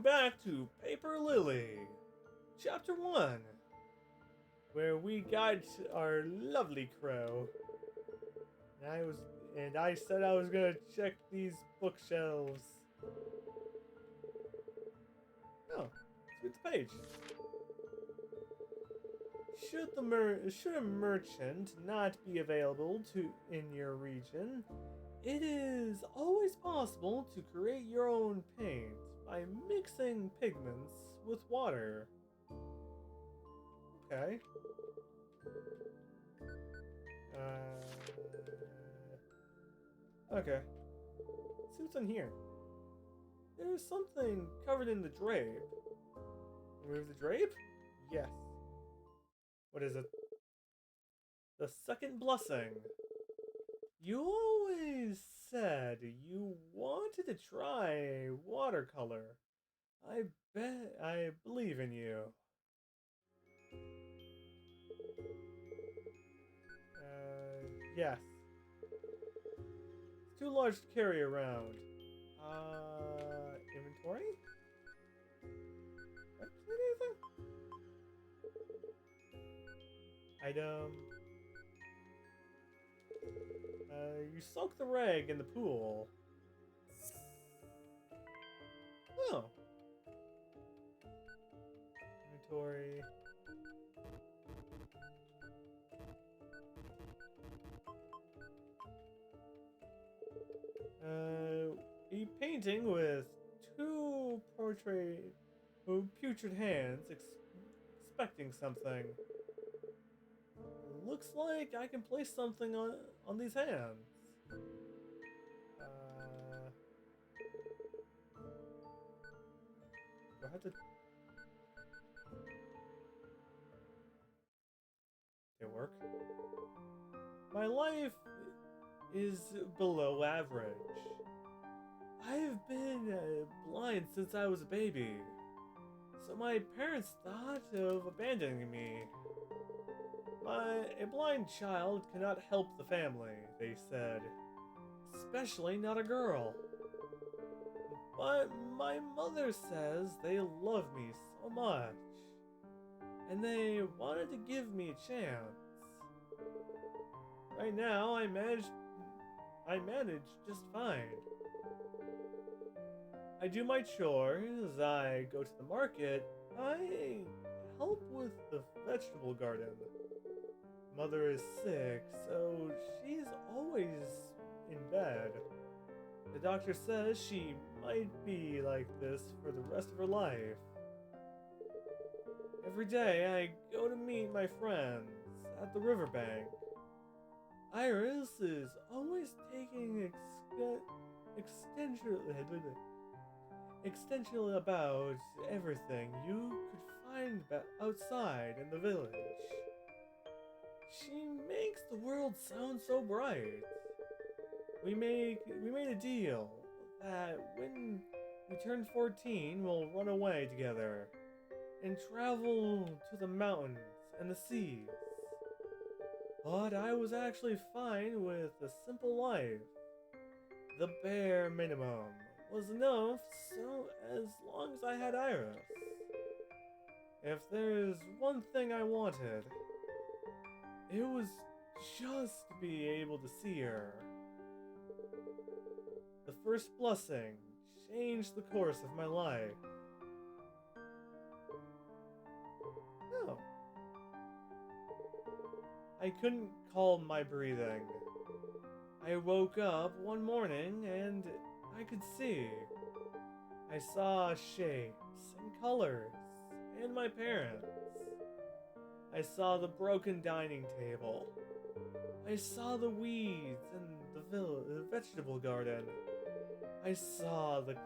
Welcome back to Paper Lily, Chapter 1, where we guide our lovely crow. And I said I was gonna check these bookshelves. Oh, let's read the page. Should a merchant not be available in your region, it is always possible to create your own paint by mixing pigments with water. Okay. Okay. Let's see what's in here. There's something covered in the drape. Remove the drape? Yes. What is it? The second blessing. You always said you wanted to try watercolor. I believe in you. Yes. It's too large to carry around. Inventory? Can I do anything? Item. You soak the rag in the pool. Oh. Inventory. A painting with two putrid hands expecting something. Looks like I can place something on these hands. Do I have to... Did it work? My life is below average. I've been blind since I was a baby, so my parents thought of abandoning me. A blind child cannot help the family, they said, especially not a girl. But my mother says they love me so much, and they wanted to give me a chance. Right now, I manage just fine. I do my chores, I go to the market, I help with the vegetable garden. Mother is sick, so she's always in bed. The doctor says she might be like this for the rest of her life. Every day I go to meet my friends at the riverbank. Iris is always taking extension about everything you could find outside in the village. She makes the world sound so bright. We made a deal that when we turn 14, we'll run away together and travel to the mountains and the seas. But I was actually fine with a simple life. The bare minimum was enough, so as long as I had Iris. If there's one thing I wanted, it was just to be able to see her. The first blessing changed the course of my life. Oh. I couldn't calm my breathing. I woke up one morning and I could see. I saw shapes and colors and my parents. I saw the broken dining table. I saw the weeds in the vegetable garden. I saw the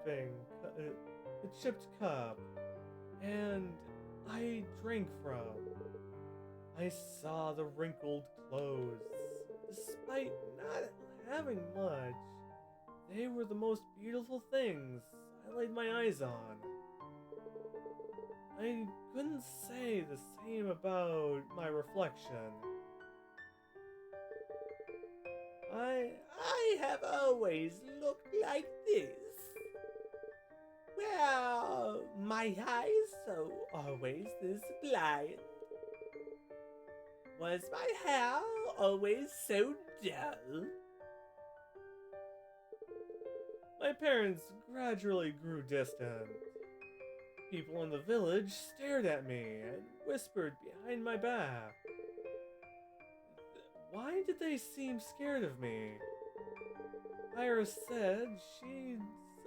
the chipped cup, and I drank from. I saw the wrinkled clothes. Despite not having much, they were the most beautiful things I laid my eyes on. I couldn't say the same about my reflection. I have always looked like this. Well, my eyes so always this blind? Was my hair always so dull? My parents gradually grew distant. People in the village stared at me and whispered behind my back. Why did they seem scared of me? Iris said she's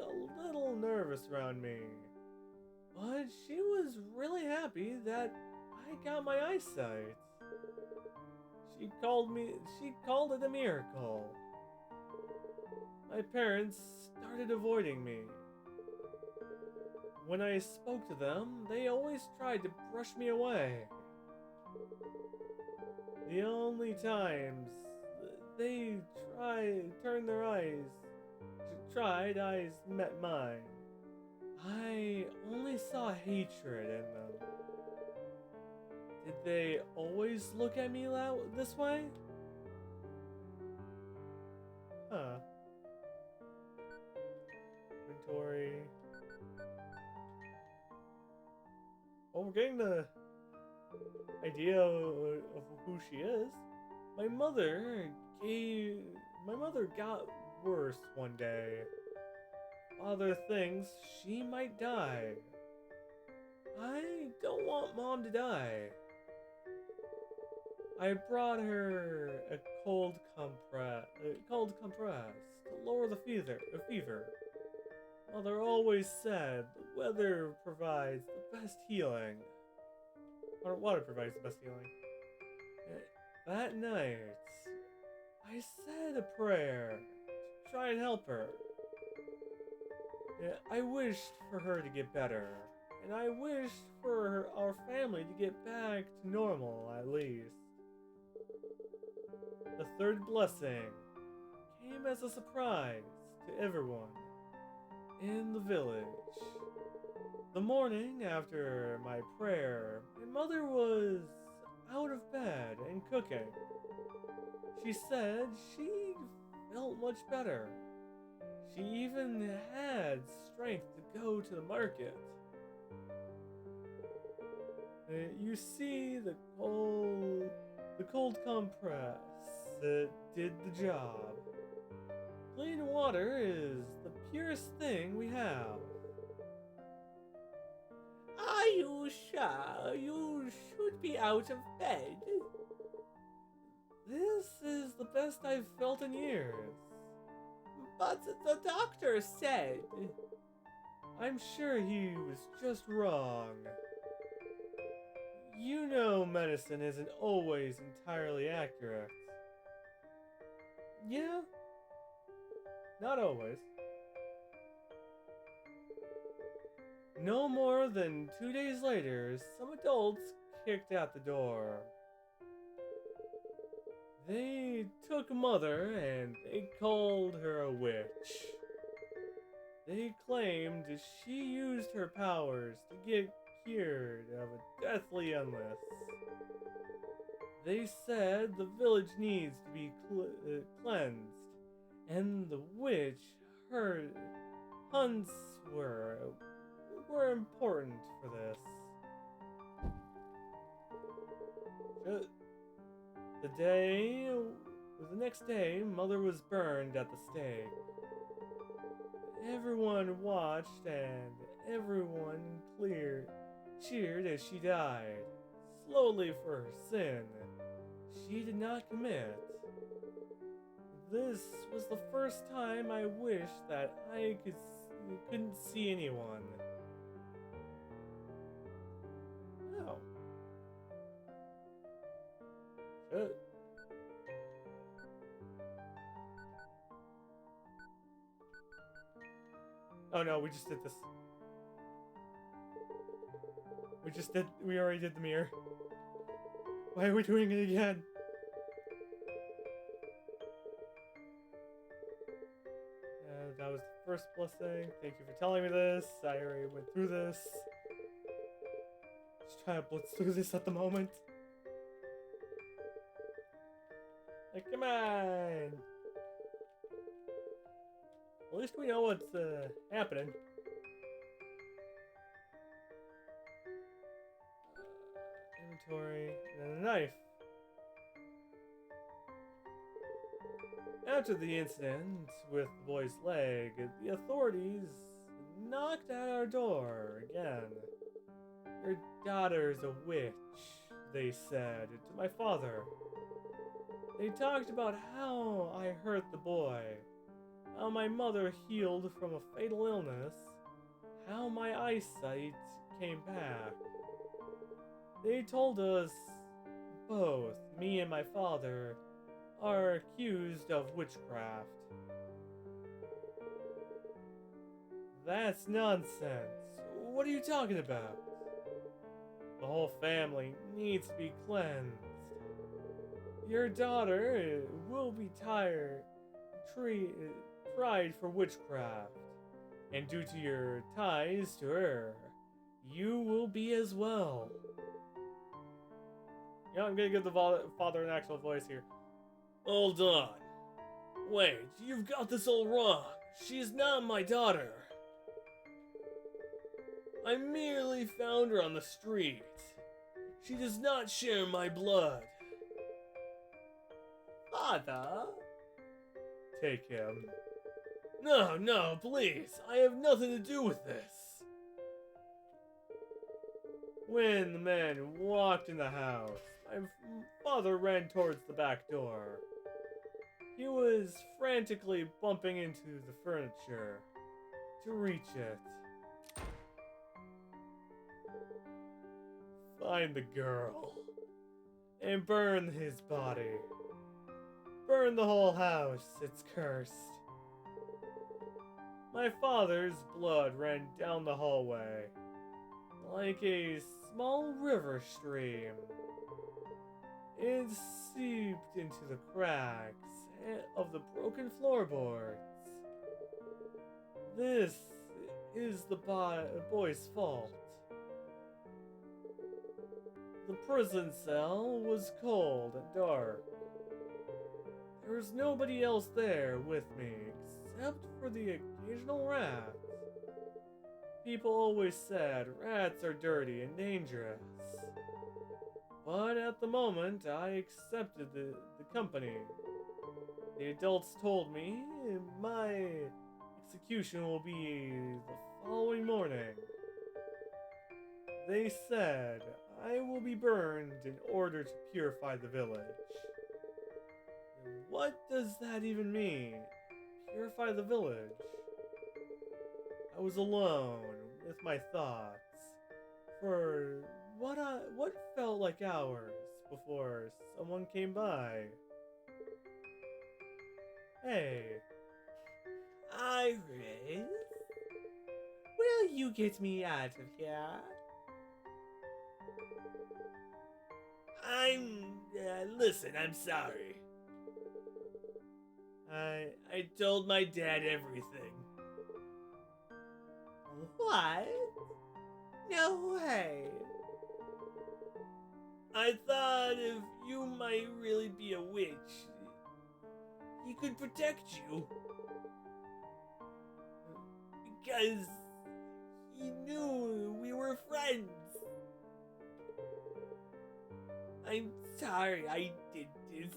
a little nervous around me, but she was really happy that I got my eyesight. She called it a miracle. My parents started avoiding me. When I spoke to them, they always tried to brush me away. The only times they tried eyes met mine, I only saw hatred in them. Did they always look at me this way? Huh. Inventory. Well, we're getting the idea of who she is. My mother got worse one day. Father thinks she might die. I don't want Mom to die. I brought her a cold compress to lower the fever. Mother always said the weather provides the best healing. Or water provides the best healing. That night, I said a prayer to try and help her. I wished for her to get better, and I wished for our family to get back to normal, at least. The third blessing came as a surprise to everyone in the village. The morning after my prayer, my mother was out of bed and cooking. She said she felt much better. She even had strength to go to the market. You see, the cold compress did the job. Clean water is the purest thing we have. Are you sure you should be out of bed? This is the best I've felt in years. But the doctor said... I'm sure he was just wrong. You know medicine isn't always entirely accurate. Yeah? Not always. No more than 2 days later, some adults kicked out the door. They took Mother and they called her a witch. They claimed she used her powers to get cured of a deathly illness. They said the village needs to be cleansed, and the witch, her hunts were important for this. The next day, Mother was burned at the stake. Everyone watched and everyone cheered as she died, slowly for her sin she did not commit. This was the first time I wished that I couldn't see anyone. Oh. Good. Oh no, we just did this. We already did the mirror. Why are we doing it again? That was the first blessing. Thank you for telling me this. I already went through this. Just trying to blitz through this at the moment. Like, come on! At least we know what's happening. inventory, and a knife. After the incident with the boy's leg, the authorities knocked at our door again. Your daughter's a witch, they said to my father. They talked about how I hurt the boy, how my mother healed from a fatal illness, how my eyesight came back. They told us both, me and my father, are accused of witchcraft. That's nonsense. What are you talking about? The whole family needs to be cleansed. Your daughter will be tried for witchcraft, and due to your ties to her, you will be as well. Yeah, I'm gonna give the father an actual voice here. Hold on. Wait, you've got this all wrong. She's not my daughter. I merely found her on the street. She does not share my blood. Father? Take him. No, please. I have nothing to do with this. When the man walked in the house, my father ran towards the back door. He was frantically bumping into the furniture to reach it. Find the girl and burn his body. Burn the whole house, it's cursed. My father's blood ran down the hallway like a small river stream. It seeped into the cracks of the broken floorboards. This is the boy's fault. The prison cell was cold and dark. There was nobody else there with me except for the occasional rat. People always said rats are dirty and dangerous. But at the moment, I accepted the company. The adults told me my execution will be the following morning. They said I will be burned in order to purify the village. What does that even mean? Purify the village? I was alone with my thoughts for what felt like hours before someone came by. Hey, Iris, will you get me out of here? Listen, I'm sorry. I told my dad everything. What? No way. I thought if you might really be a witch, he could protect you. Because he knew we were friends. I'm sorry I did this.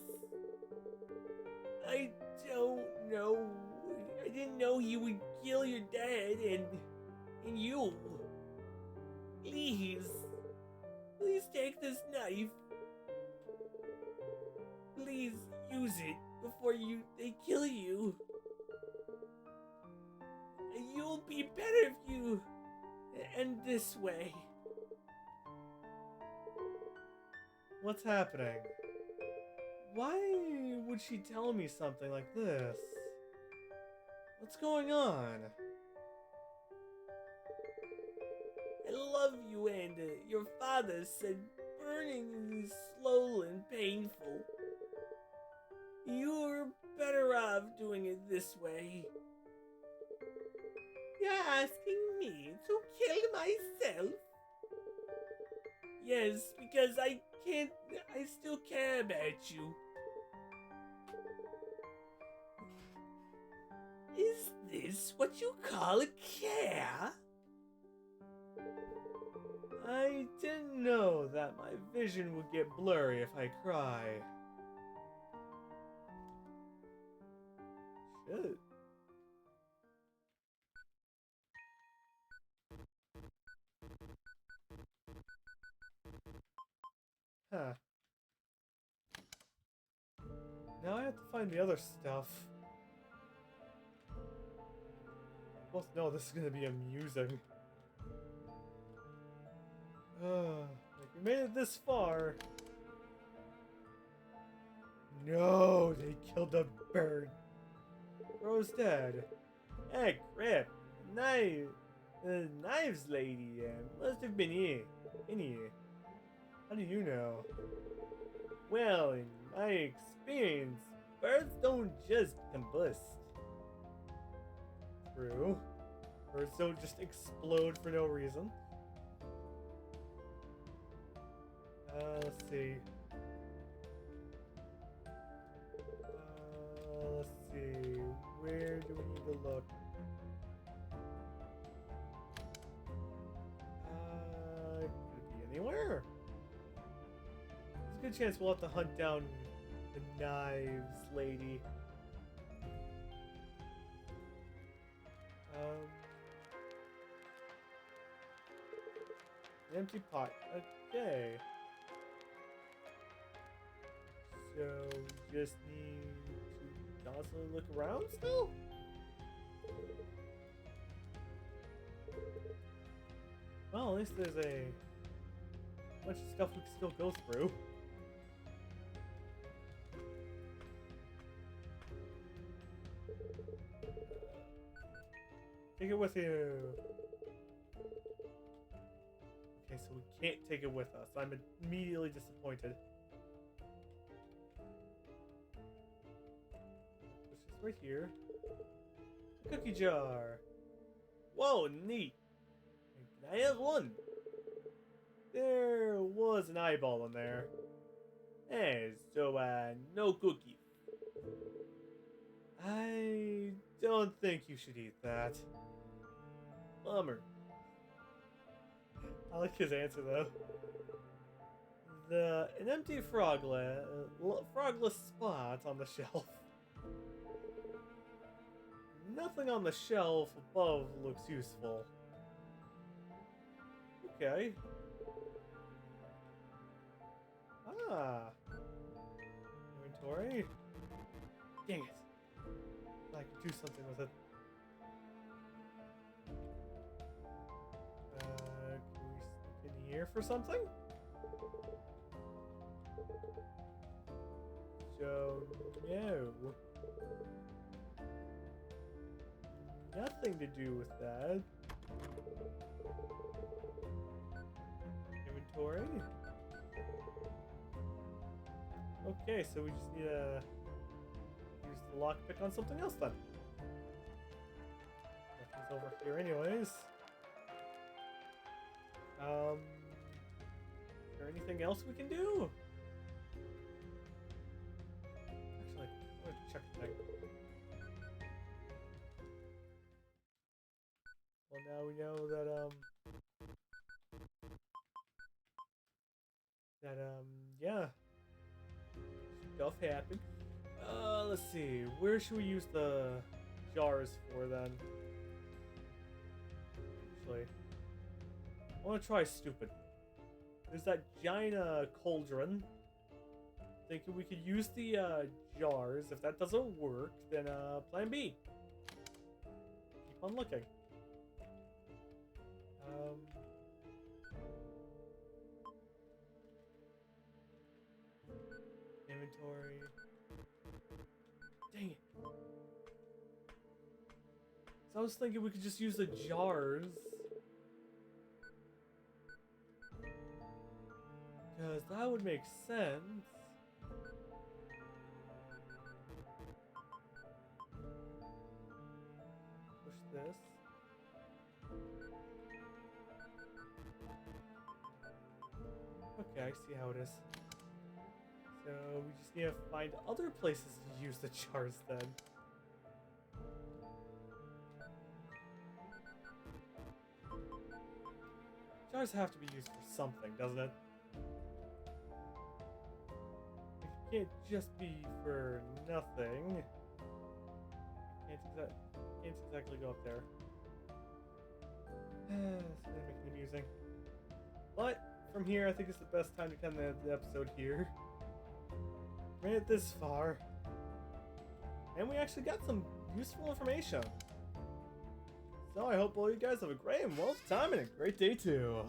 I don't know. I didn't know he would kill your dad and you. Please take this knife. Please use it before they kill you. And you'll be better if you end this way. What's happening? Why would she tell me something like this? What's going on? I love you, and your father said burning is slow and painful. You're better off doing it this way. You're asking me to kill myself? Yes, because I still care about you. Is this what you call a care? I didn't know that my vision would get blurry if I cry. Shit. Huh. Now I have to find the other stuff. Both know this is gonna be amusing. Like we made it this far. No, they killed the bird. Bro's dead. Hey, crap. Knives lady must have been here. In here. How do you know? Well, in my experience, birds don't just combust. True. Birds don't just explode for no reason. Let's see. Let's see. Where do we need to look? Could it be anywhere? There's a good chance we'll have to hunt down the knives lady. An empty pot. Okay. So, we just need to constantly look around still? Well, at least there's a bunch of stuff we can still go through. Take it with you. Okay, so we can't take it with us. I'm immediately disappointed. It's just right here. Cookie jar. Whoa, neat. Can I have one? There was an eyeball in there. Hey, so no cookie. I don't think you should eat that. Bummer. I like his answer though. An empty frogless spot on the shelf. Nothing on the shelf above looks useful. Okay. Ah. Inventory. Dang it. I can do something with it. Can we sneak in here for something? So, no. Nothing to do with that. Inventory. Okay, so we just need to use the lockpick on something else then. Nothing's over here anyways. Is there anything else we can do? Actually, I'm gonna check the thing. Well, now we know that, yeah. Stuff happened. Let's see. Where should we use the jars for then? Actually, I want to try stupid. There's that giant cauldron. Thinking we could use the jars. If that doesn't work, then plan B. Keep on looking. Inventory. Dang it. So I was thinking we could just use the jars. Because that would make sense. Push this. Okay, I see how it is. So we just need to find other places to use the jars then. Jars have to be used for something, doesn't it? It can't just be for nothing. Can't exactly go up there. It's gonna make it amusing. But from here, I think it's the best time to end the episode here. Made it this far. And we actually got some useful information. So I hope all you guys have a great and well time and a great day too.